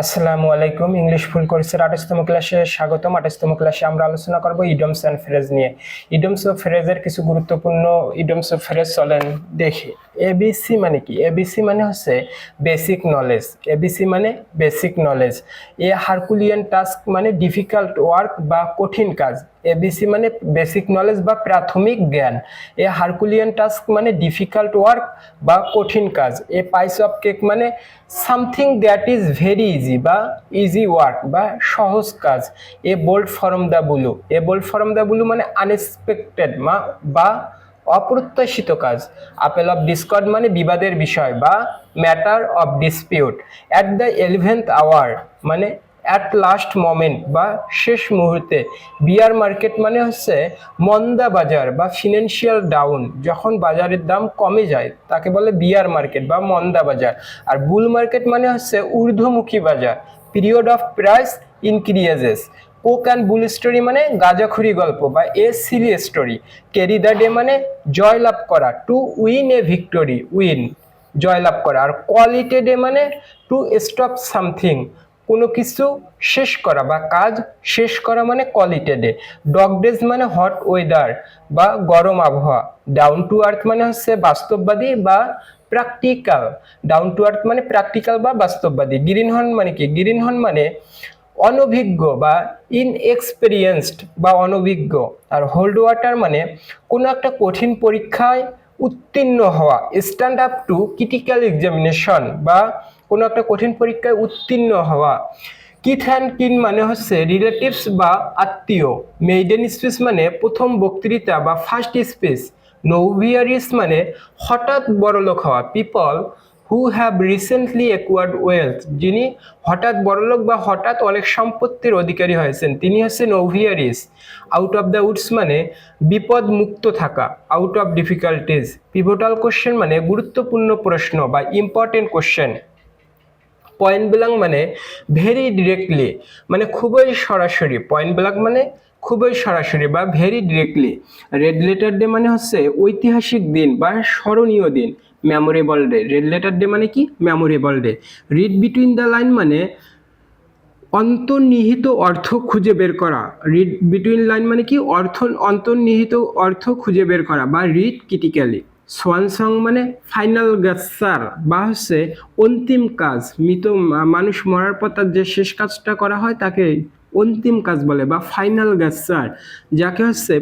আসসালামু আলাইকুম। English full কোর্সের 28তম ক্লাসে স্বাগতম। 28তম ক্লাসে আমরা আলোচনা করব ইডিয়মস এন্ড ফ্রেজ নিয়ে। ইডিয়মস ও ফ্রেজের কিছু গুরুত্বপূর্ণ ইডিয়মস ও ফ্রেজ চলেন দেখি। এবিসি মানে কি? এবিসি মানে হচ্ছে বেসিক নলেজ। এবিসি মানে বেসিক নলেজ। এ হারকুলিয়ান টাস্ক মানে ডিফিকাল্ট ওয়ার্ক বা কঠিন কাজ। এবিসি মানে বেসিক নলেজ বা প্রাথমিক জ্ঞান। এ হারকুলিয়ান টাস্ক মানে ডিফিকাল্ট ওয়ার্ক বা কঠিন কাজ। এ পাইস অফ কেক মানে something that is very easy বা ইজি ওয়ার্ক বা সহজ কাজ। A bolt from the blue. A bolt from the blue মানে আনএক্সপেক্টেড বা অপ্রত্যাশিত কাজ। আপেল অফ ডিসকর্ড মানে বিবাদের বিষয় বা matter of dispute. At the 11th hour মানে অ্যাট লাস্ট মোমেন্ট বা শেষ মুহূর্তে। বিয়ার মার্কেট মানে হচ্ছে মন্দা বাজার বা ফিনান্সিয়াল ডাউন, যখন বাজারের দাম কমে যায় তাকে বলে বিয়ার মার্কেট বা মন্দা বাজার। আর বুল মার্কেট মানে হচ্ছে ঊর্ধ্বমুখী বাজার। Period of price increases. Coke and bull story মানে গাঁজাখুরি গল্প বা এ Seely story. Carry the day মানে জয়লাভ করা। To win A victory, win জয়লাভ করা। আর কোয়ালিটি ডে মানে টু স্টপ সামথিং, কোনো কিছু শেষ করা বা কাজ শেষ করা মানে কোয়ালিটি ডে। ডগ ডেজ মানে হট ওয়েদার বা গরম আবহাওয়া। ডাউন টু আর্থ মানে হচ্ছে বাস্তববাদী বা প্র্যাকটিক্যাল। ডাউন টু আর্থ মানে প্র্যাকটিক্যাল বা বাস্তববাদী। গ্রিন হর্ন মানে কি? গ্রিন হর্ন মানে অনভিজ্ঞ বা ইনএক্সপেরিয়েন্সড বা অনভিজ্ঞ। আর হোল্ড ওয়াটার মানে কোনো একটা কঠিন পরীক্ষায় উত্তীর্ণ হওয়া। Stand up to critical examination বা কোনো একটা কঠিন পরীক্ষায় উত্তীর্ণ হওয়া। কিথ অ্যান্ড কিন মানে হচ্ছে রিলেটিভস বা আত্মীয়। মেইডেন স্পিচ মানে প্রথম বক্তৃতা বা ফার্স্ট স্পিচ। নোভিয়ারিস মানে হঠাৎ বড়লোক হওয়া। People who have recently acquired wealth, যিনি হঠাৎ বড়লোক বা হঠাৎ অনেক সম্পত্তির অধিকারী হয়েছেন তিনি হচ্ছে নোভিয়ারিস। আউট অফ দ্য উডস মানে বিপদ মুক্ত থাকা, out of difficulties. Pivotal question মানে গুরুত্বপূর্ণ প্রশ্ন বা ইম্পর্টেন্ট কোশ্চেন। পয়েন্ট ব্ল্যাঙ্ক মানে ভেরি ডিরেক্টলি মানে খুবই সরাসরি। পয়েন্ট ব্ল্যাঙ্ক মানে খুবই সরাসরি বা very directly. Red letter day মানে হচ্ছে ঐতিহাসিক দিন বা স্মরণীয় দিন, memorable day. Red letter day মানে কি? Memorable day. Read between the line মানে অন্তর্নিহিত অর্থ খুঁজে বের করা। রিড বিটুইন লাইন মানে কি? অন্তর্নিহিত অর্থ খুঁজে বের করা বা রিড ক্রিটিক্যালি। সোয়ান সং মানে ফাইনাল গেটচার বা হচ্ছে অন্তিম কাজ। মৃত মানুষ মরার পর তার যে শেষ কাজটা করা হয় তাকে অন্তিম কাজ বলে বা ফাইনাল গেটচার, যাকে হচ্ছে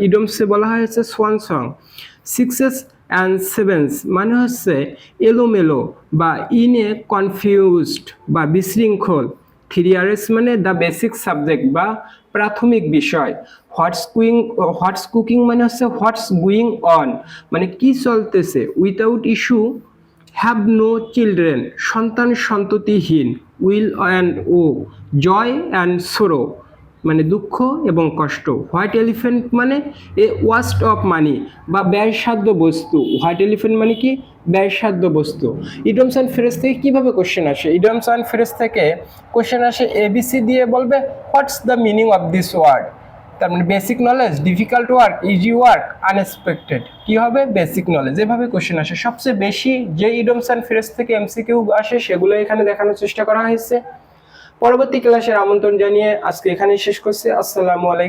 ইডমসে বলা হয় হচ্ছে swan song. Sixes and sevens মানে হচ্ছে এলোমেলো বা ইন এ কনফিউজড বা বিশৃঙ্খল। 3Rs মানে দ্য বেসিক সাবজেক্ট বা প্রাথমিক বিষয়। হোয়াটস কুকিং মানে হচ্ছে হোয়াটস গোয়িং অন মানে কি চলতেছে। Without issue have no children সন্তান সন্ততিহীন। Weal and woe joy and sorrow মানে দুঃখ এবং কষ্ট। হোয়াইট এলিফ্যান্ট মানে এ ওয়াস্ট অফ মানি বা ব্যয়সাধ্য বস্তু। হোয়াইট এলিফ্যান্ট মানে কি? ব্যয়সাধ্য বস্তু। ইডিয়মস অ্যান্ড ফ্রেজ থেকে কিভাবে কোশ্চেন আসে? ইডিয়মস অ্যান্ড ফ্রেজ থেকে কোশ্চেন আসে এবিসি দিয়ে বলবে what's the meaning of this word. তার মানে basic knowledge, difficult work, easy work, unexpected. কি হবে? Basic knowledge. এভাবে কোশ্চেন আসে। সবচেয়ে বেশি যে ইডিয়মস অ্যান্ড ফ্রেজ থেকে এমসিকিউ আসে সেগুলো এখানে দেখানোর চেষ্টা করা হয়েছে। পরবর্তী ক্লাসের আমন্ত্রণ জানিয়ে আজকে এখানেই শেষ করছি। আসসালামু আলাইকুম।